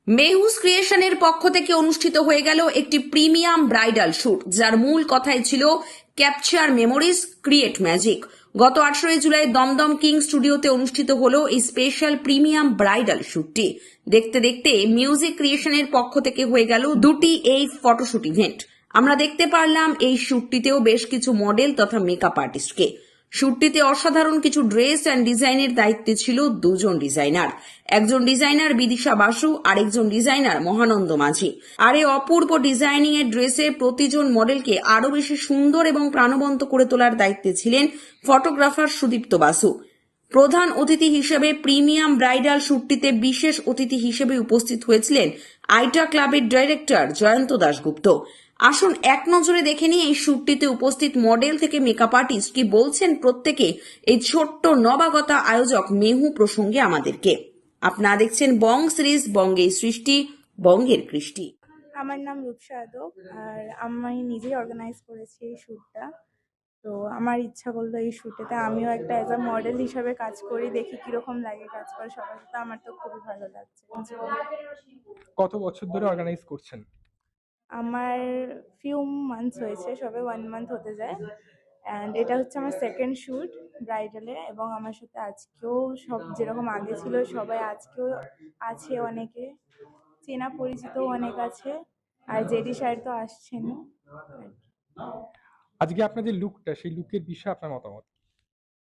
মেহুস ক্রিয়েশনের পক্ষ থেকে অনুষ্ঠিত হয়ে গেল একটি প্রিমিয়াম ব্রাইডাল শুট, যার মূল কথাই ছিল ক্যাপচার মেমোরিজ, ক্রিয়েট ম্যাজিক। গত 18 জুলাই দমদম কিং স্টুডিওতে অনুষ্ঠিত হলো এই স্পেশাল প্রিমিয়াম ব্রাইডাল শুটটি। দেখতে দেখতে মিউজিক ক্রিয়েশনের পক্ষ থেকে হয়ে গেল দুটি এই ফটোশুট ইভেন্ট। আমরা দেখতে পারলাম এই শুটটিতেও বেশ কিছু মডেল তথা মেকআপ আর্টিস্টকে। শুটটিতে অসাধারণ কিছু ড্রেস অ্যান্ড ডিজাইনের দায়িত্বে ছিল দুজন ডিজাইনার। একজন ডিজাইনার বিদিশা বাসু, আরেকজন ডিজাইনার মহানন্দ মাঝি। আর এই অপূর্ব ডিজাইনিং এর ড্রেসে প্রতিজন মডেলকে আরো বেশি সুন্দর এবং প্রাণবন্ত করে তোলার দায়িত্বে ছিলেন ফটোগ্রাফার সুদীপ্ত বাসু। প্রধান অতিথি হিসেবে প্রিমিয়াম ব্রাইডাল শুটটিতে বিশেষ অতিথি হিসেবে উপস্থিত হয়েছিলেন আইটা ক্লাবের ডাইরেক্টর জয়ন্ত দাশগুপ্ত। আসুন এক নজরে দেখে নিই এই শুটটিতে উপস্থিত মডেল থেকে মেকআপ আর্টিস্ট কি বলছেন প্রত্যেকে এই ছোট্ট নবাগতা আয়োজক মেহু প্রসঙ্গে আমাদেরকে। আপনারা দেখছেন বং সিরিজ, বঙ্গের সৃষ্টি, বঙ্গের কৃষ্টি। আমার নাম রূপসা যাদব, আর আমি নিজেই অর্গানাইজ করেছি এই শ্যুটটা। তো আমার ইচ্ছা করলো এই শ্যুটেতে আমিও একটা অ্যাজ আ মডেল হিসাবে কাজ করি, দেখি কিরকম লাগে কাজ করে সবার সাথে। আমার তো খুবই ভালো লাগছে। কত বছর ধরে অর্গানাইজ করছেন? আমার ফিউ মান্থস হয়েছে, সবে 1 মান্থ হতে যায়। অ্যান্ড এটা হচ্ছে আমার সেকেন্ড শ্যুট ব্রাইডালে, এবং আমার সাথে আজকেও সব যেরকম আগে ছিল সবাই আজকেও আছে, অনেকে চেনা পরিচিত অনেক আছে। আর জেডি স্যার তো আসছেনই। আজকে আপনার যে লুকটা, সেই লুকের বিষয়ে আপনার মতামত?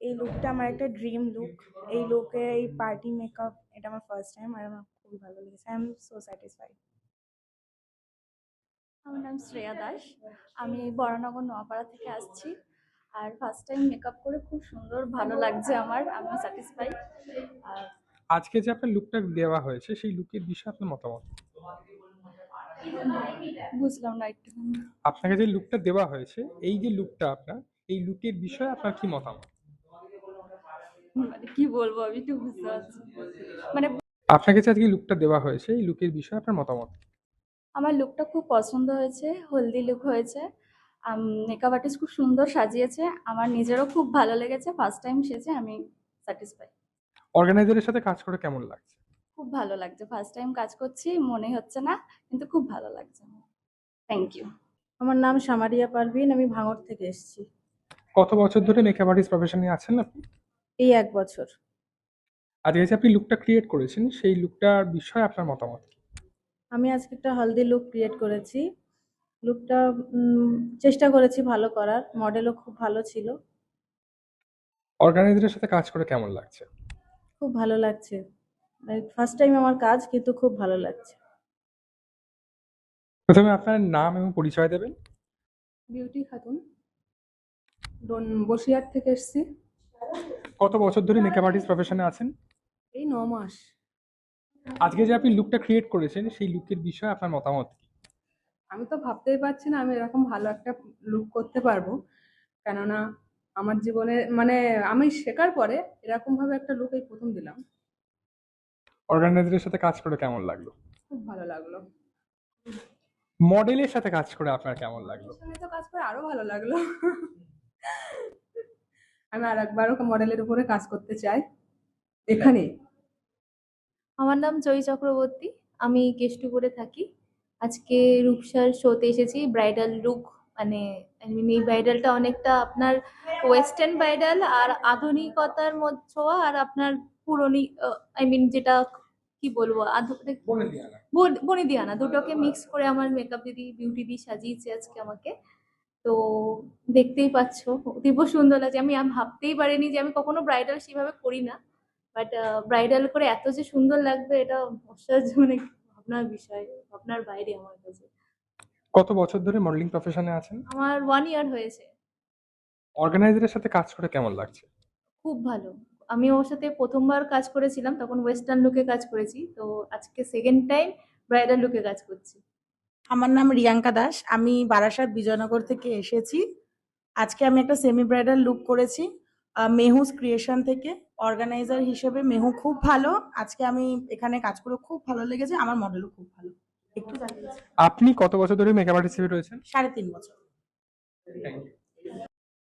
এই লুকটা আমার একটা ড্রিম লুক। এই লুকে এই পার্টি মেকআপ, এটা আমার ফার্স্ট টাইম, আর আমার খুবই ভালো লেগেছে। I am so satisfied. আমার নাম শ্রেয়া দাস। আমি বরানগর নোয়াপাড়া থেকে আসছি। আর ফার্স্ট টাইম মেকআপ করে খুব সুন্দর ভালো লাগছে আমার, আমিও স্যাটিসফাই। আর আজকে যে আপনার লুকটা দেওয়া হয়েছে, সেই লুকের বিষয়ে আপনার মতামত? বুঝলাম না একটু। আপনাকে যে লুকটা দেওয়া হয়েছে, এই যে লুকটা আপনার, এই লুকের বিষয়ে আপনার কি মতামত? মানে কি বলবো, আমি একটু বুঝতে পারছি মানে আপনাকে যে আজকে লুকটা দেওয়া হয়েছে, এই লুকের বিষয়ে আপনার মতামত? আমার লুকটা খুব পছন্দ হয়েছে, হেলদি লুক হয়েছে। মেকআপ আর্টিস্ট খুব সুন্দর সাজিয়েছে, আমার নিজেরও খুব ভালো লেগেছে। ফার্স্ট টাইম সেজে আমি স্যাটিসফাই। অর্গানাইজারের সাথে কাজ করে কেমন লাগছে? খুব ভালো লাগছে, ফার্স্ট টাইম কাজ করছি, মনে হচ্ছে না, কিন্তু খুব ভালো লাগছে। Thank you. আমার নাম সামারিয়া পারভিন, আমি ভাঙড় থেকে এসেছি। কত বছর ধরে মেকআপ আর্টিস্ট প্রফেশনে আছেন আপনি? এই 1 বছর। আজকে যে আপনি লুকটা ক্রিয়েট করেছেন, সেই লুকটার বিষয়ে আপনার মতামত? আমি আজকে একটা হলদি লুক ক্রিয়েট করেছি। লুকটা চেষ্টা করেছি ভালো করার, মডেলও খুব ভালো ছিল। অর্গানাইজারের সাথে কাজ করে কেমন লাগছে? খুব ভালো লাগছে, ফার্স্ট টাইম আমার কাজ, কিন্তু খুব ভালো লাগছে। প্রথমে আপনার নাম এবং পরিচয় দেবেন। বিউটি খাতুন, বসিরহাট থেকে এসেছি। কত বছর ধরে মেকআপ আর্টিস্ট প্রফেশনে আছেন? এই 9 মাস। আজকে যে আপনি লুকটা ক্রিয়েট করেছেন, সেই লুকের বিষয়ে আপনার মতামত কি? আমি তো ভাবতেই পারছি না আমি এরকম ভালো একটা লুক করতে পারবো, কেননা আমার জীবনে মানে আমি শেখার পরে এরকম ভাবে একটা লুক এই প্রথম দিলাম। অর্গানাইজারের সাথে কাজ করে কেমন লাগলো? খুব ভালো লাগলো। মডেলের সাথে কাজ করে আপনার কেমন লাগলো? সঙ্গে তো কাজ করে আরো ভালো লাগলো। আমি আর একবারও মডেলের উপরে কাজ করতে চাই এখানে। আমার নাম জয়ী চক্রবর্তী, আমি কেষ্টপুরে থাকি। আজকে রূপসার শোতে এসেছি ব্রাইডাল লুক, মানে এই ব্রাইডালটা অনেকটা আপনার ওয়েস্টার্ন ব্রাইডাল আর আধুনিকতার মধ্যে ছোঁয়া, আর আপনার পুরনি যেটা কি বলবো আধুনিক বলে দিয়ে না। বনিদিয়ানা দুটোকে মিক্স করে আমার মেকআপ দিদি বিউটি দি সাজিয়েছে আজকে আমাকে। তো দেখতেই পাচ্ছ অতীব সুন্দর লাগছে। আমি ভাবতেই পারিনি যে আমি কখনো ব্রাইডাল সেভাবে করি না, বাট ব্রাইডাল করে এত যে সুন্দর লাগবে এটা অসাধারণ, মানে ভাবনার বিষয়, ভাবনার বাইরে আমার কাছে। কত বছর ধরে মডেলিং প্রফেশনে আছেন? আমার 1 ইয়ার হয়েছে। অর্গানাইজারের সাথে কাজ করে কেমন লাগছে? খুব ভালো। আমি ওর সাথে প্রথমবার কাজ করেছিলাম, তখন ওয়েস্টার্ন লুকে কাজ করেছি। তো আজকে সেকেন্ড টাইম ব্রাইডাল লুকে কাজ করছি। আমার নাম রিয়াঙ্কা দাস, আমি বারাসাত বিজয়নগর থেকে এসেছি। আজকে আমি একটা সেমি ব্রাইডাল লুক করেছি মেহুস ক্রিয়েশন থেকে। অর্গানাইজার হিসেবে মেহু খুব ভালো। আজকে আমি এখানে কাজ করে খুব ভালো লেগেছে, আমার মডেলও খুব ভালো। একটু জানিয়েছি। আপনি কত বছর ধরে মেকআপ আর্টিস্ট হিসেবে রয়েছেন? 3.5 বছর।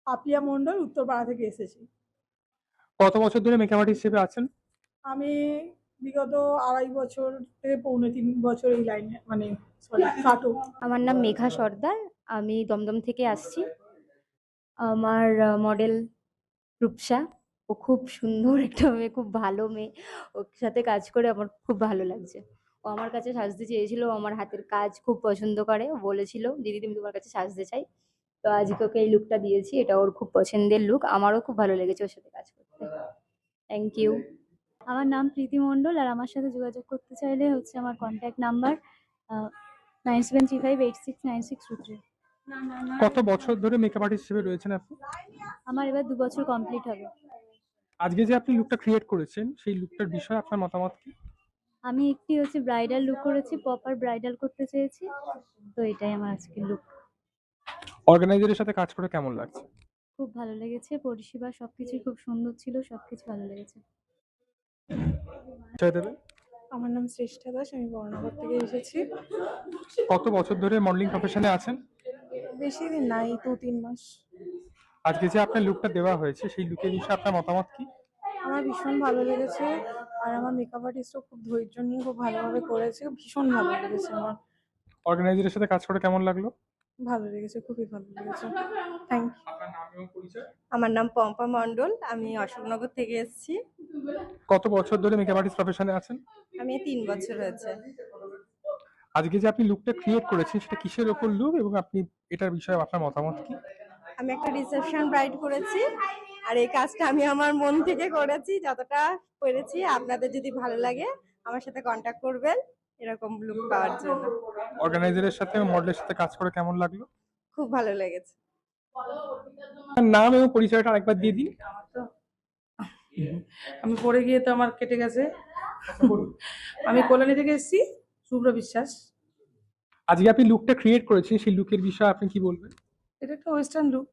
পাপিয়া মন্ডল, উত্তরপাড়া থেকে এসেছি। কত বছর ধরে মেকআপ আর্টিস্ট হিসেবে আছেন? আমি বিগত 2.5 বছর থেকে 3.5 বছর এই লাইনে মানে সরি কাটো। আমার নাম মেঘা সর্দার। আমি দমদম থেকে আসছি। আমার মডেল রূপসা। ও খুব সুন্দর একটা মেয়ে, খুব ভালো মেয়ে। ওর সাথে কাজ করে আমার খুব ভালো লাগছে। ও আমার কাছে সাজতে চেয়েছিল, ও আমার হাতের কাজ খুব পছন্দ করে। ও বলেছিল, "দিদি তুমি তোমার কাছে সাজতে চাই।" তো আজকে ওকে এই লুকটা দিয়েছি। এটা ওর খুব পছন্দের লুক। আমারও খুব ভালো লেগেছে ওর সাথে কাজ করতে। Thank you. আমার নাম প্রীতি মণ্ডল, আর আমার সাথে যোগাযোগ করতে চাইলে হচ্ছে আমার কন্ট্যাক্ট নাম্বার 9735869623। কত বছর ধরে মেকআপ আর্টিস্ট হিসেবে রয়েছেন আপনি? আমার এবার 2 বছর কমপ্লিট হবে। আজকে যে আপনি লুকটা ক্রিয়েট করেছেন সেই লুকটার বিষয়ে আপনার মতামত কি? আমি একটি হচ্ছে ব্রাইডাল লুক করেছি, প্রপার ব্রাইডাল করতে চেয়েছি। তো এটাই আমার আজকের লুক। অর্গানাইজারের সাথে কাজ করে কেমন লাগছে? খুব ভালো লেগেছে, পরিষেবা সবকিছুই খুব সুন্দর ছিল, সবকিছু ভালো লেগেছে। পরিচয় দেবেন? আমার নাম শ্রেষ্ঠা দাস, আমি বর্ণনগর থেকে এসেছি। কত বছর ধরে মডেলিং প্রফেশনে আছেন? বেশি দিন নাই, 2-3 মাস। আজকে যে আপনার লুকটা দেওয়া হয়েছে সেই লুকের বিষয়ে আপনার মতামত কি? আমার ভীষণ ভালো লেগেছে, আর আমার মেকআপ আর্টিস্টও খুব ধৈর্য নিয়ে খুব ভালোভাবে করেছে, ভীষণ ভালো লেগেছে আমার। অর্গানাইজারের সাথে কাজ করে কেমন লাগলো? ভালো লেগেছে, খুবই ভালো লেগেছে। Thank you. আপনার নাম এবং পরিচয়? আমার নাম পম্পা মণ্ডল, আমি অশোকনগর থেকে এসেছি। কত বছর ধরে মেকআপ আর্টিস্ট প্রফেশনে আছেন? আমি 3 বছর হয়েছে। আজকে যে আপনি লুকটা ক্রিয়েট করেছেন সেটা কিসের ওপর লুক এবং আপনি এটার বিষয়ে আপনার মতামত কি? আমি একটা রিসেপশন ব্রাইড করেছি, আর এই কাজটা আমি আমার মন থেকে করেছি, যতটা পেরেছি। আপনাদের যদি ভালো লাগে আমার সাথে কন্ট্যাক্ট করবেন এরকম লুক পাওয়ার জন্য। অর্গানাইজারের সাথে এবং মডেলের সাথে কাজ করে কেমন লাগলো? খুব ভালো লেগেছে। আপনার নাম এবং পরিচয়টা আরেকবার দিয়ে দিন। আমি পড়ে গিয়ে তো আমার কেটে গেছে। আমি কল্যাণী থেকে এসেছি, শুভ্র বিশ্বাস। আজকে আপনি লুকটা ক্রিয়েট করেছেন সেই লুকের বিষয়ে আপনি কি বলবেন? এটা একটা ওয়েস্টার্ন লুক।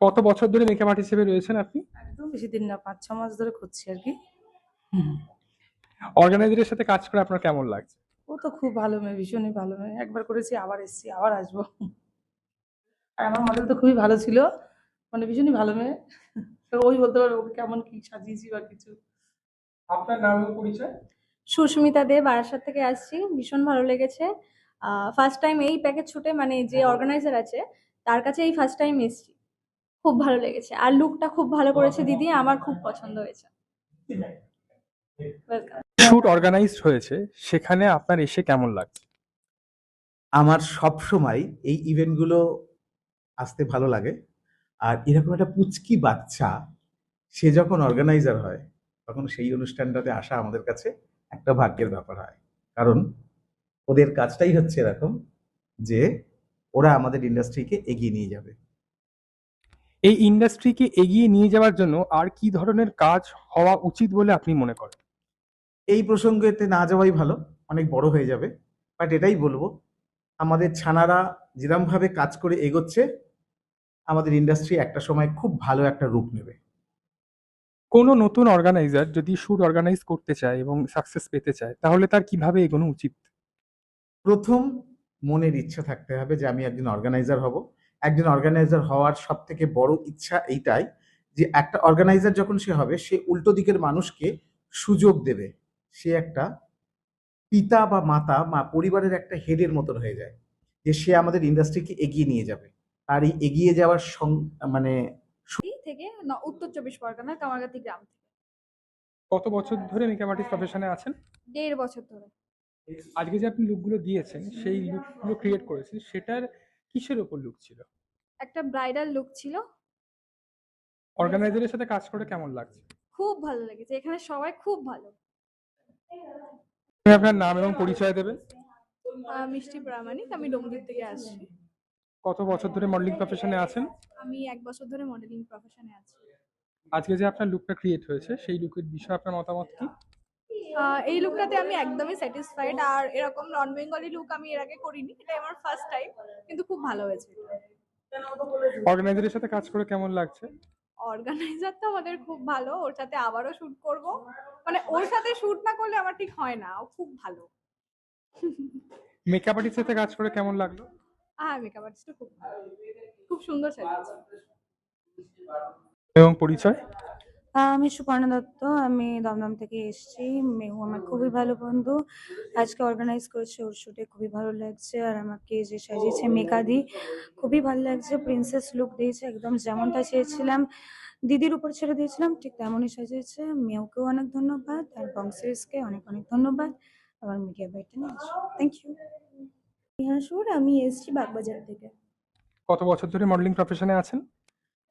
কত বছর ধরে মেকআপ আর্টিস্ট হিসেবে রয়েছেন আপনি? একদম বেশি দিন না, 5-6 মাস ধরে করছি আর কি। অর্গানাইজারের সাথে কাজ করে আপনার কেমন লাগছে? ও তো খুব ভালো মেয়ে, ভীষণই ভালো মেয়ে। একবার করেছি, আবার এসেছি, আবার আসবো। আর আমার মডেল তো খুবই ভালো ছিল, মানে ভীষণই ভালো মেয়ে। তো ওই বলতে পারবে ওকে কেমন কি সাজিয়েছি বা কিছু। আপনার নাম এবং পরিচয়? সুস্মিতা দে, বারাসাত থেকে আসছি। ভীষণ ভালো লেগেছে। ফার্স্ট টাইম এই প্যাকেজ শুটে, মানে যে অর্গানাইজার আছে তার কাছে এই ফার্স্ট টাইম এসেছি। খুব ভালো লেগেছে, আর লুকটা খুব ভালো করেছে দিদি, আমার খুব পছন্দ হয়েছে। ওয়েলকাম। শুট অর্গানাইজড হয়েছে, সেখানে আপনার এসে কেমন লাগছে? আমার সব সময় এই ইভেন্টগুলো আসতে ভালো লাগে। আর এরকম একটা পুচকি বাচ্চা সে যখন অর্গানাইজার হয় তখন সেই অনুষ্ঠানটাতে আসা আমাদের কাছে একটা ভাগ্যের ব্যাপার হয়। কারণ ওদের কাজটাই হচ্ছে এরকম যে ওরা আমাদের ইন্ডাস্ট্রিকে এগিয়ে নিয়ে যাবে। এই ইন্ডাস্ট্রিকে এগিয়ে নিয়ে যাওয়ার জন্য আর কি ধরনের কাজ হওয়া উচিত বলে আপনি মনে করেন? এই প্রসঙ্গেতে না যাওয়াই ভালো, অনেক বড় হয়ে যাবে। বাট এটাই বলবো, আমাদের ছানারা যেরমভাবে কাজ করে এগোচ্ছে আমাদের ইন্ডাস্ট্রি একটা সময় খুব ভালো একটা রূপ নেবে। কোনো নতুন অর্গানাইজার যদি শুট অর্গানাইজ করতে চায় এবং সাকসেস পেতে চায় তাহলে তার কিভাবে এগোনো উচিত? প্রথম মনের ইচ্ছা থাকতে হবে যে আমি একজন অর্গানাইজার হব। একজন অর্গানাইজার হওয়ার সব থেকে বড় ইচ্ছা এইটাই যে একটা অর্গানাইজার যখন সে হবে সে উল্টো দিকের মানুষকে সুযোগ দেবে। সে একটা পিতা বা মাতা বা পরিবারের একটা হেডের মতন হয়ে যায়, যে সে আমাদের ইন্ডাস্ট্রিকে এগিয়ে নিয়ে যাবে। আর এই এগিয়ে যাওয়ার মানে থেকে উত্তর 24 পরগনার কামারগাতি গ্রাম থেকে। কত বছর ধরে মেকআপ আর্টিস্ট প্রফেশনে আছেন? 1.5 বছর ধরে। আজকে যে আপনি লুকগুলো দিয়েছেন সেই লুকগুলো ক্রিয়েট করেছেন সেটার কিসের ওপর লুক ছিল? একটা ব্রাইডাল লুক ছিল। অর্গানাইজারের সাথে কাজ করে কেমন লাগছে? খুব ভালো লেগেছে, এখানে সবাই খুব ভালো। আপনি আপনার নাম এবং পরিচয় দেবেন? মিষ্টি প্রামাণিক, আমি ডোমজুর থেকে আসছি। কত বছর ধরে মডেলিং প্রফেশনে আছেন? আমি 1 বছর ধরে মডেলিং প্রফেশনে আছি। আজকে যে আপনার লুকটা ক্রিয়েট হয়েছে সেই লুকের বিষয়ে আপনার মতামত কি? এই লুকটাতে আমি একদমই স্যাটিসফাইড, আর এরকম নন বেঙ্গলি লুক আমি এর আগে করিনি, এটা আমার ফার্স্ট টাইম, কিন্তু খুব ভালো হয়েছে। অর্গানাইজারের সাথে কাজ করে কেমন লাগছে? অর্গানাইজার তো আমাদের খুব ভালো, ওর সাথে আবারও শুট করব। মানে ওর সাথে শুট না করলে আমার ঠিক হয় না, ও খুব ভালো। মেকআপ আর্টিস্টের সাথে কাজ করে কেমন লাগলো? মেকআপ আর্টিস্টও খুব ভালো, খুব সুন্দর সাজিয়েছে। এবং পরিচয়? আমি সুপর্ণা দত্ত। আমি দমদম থেকে এসেছি। মেহু আমার খুবই ভালো বন্ধু। আজকে অর্গানাইজ করেছে ওর শুটে, খুবই ভালো লাগছে। আর আমাকে যে সাজিয়েছে মেকাদি, খুবই ভালো লাগছে। প্রিন্সেস লুক দিয়েছে, একদম যেমনটা চেয়েছিলাম, দিদির উপর ছেড়ে দিয়েছিলাম ঠিক তেমনই সাজিয়েছে। মেহুকেও অনেক ধন্যবাদ আর বং সিরিজকে অনেক অনেক ধন্যবাদ আমার মিডিয়া বাইটটা নিয়ে আসো। Thank you. নেহা সুর, আমি এসেছি বাগবাজার থেকে। কত বছর ধরে মডেলিং প্রফেশনে আছেন?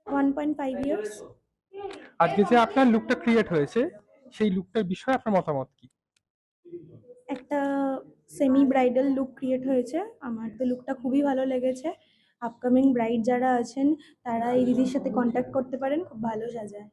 1.5 ইয়ার্স। আজকে যে আপনার লুকটা ক্রিয়েট হয়েছে, সেই লুকটার বিষয়ে আপনার মতামত কি? একটা সেমি ব্রাইডাল লুক ক্রিয়েট হয়েছে, আমার তো লুকটা খুবই ভালো লেগেছে। আপকামিং ব্রাইড যারা আছেন তারা এই দিদির সাথে কন্ট্যাক্ট করতে পারেন, খুব ভালো সাজায়।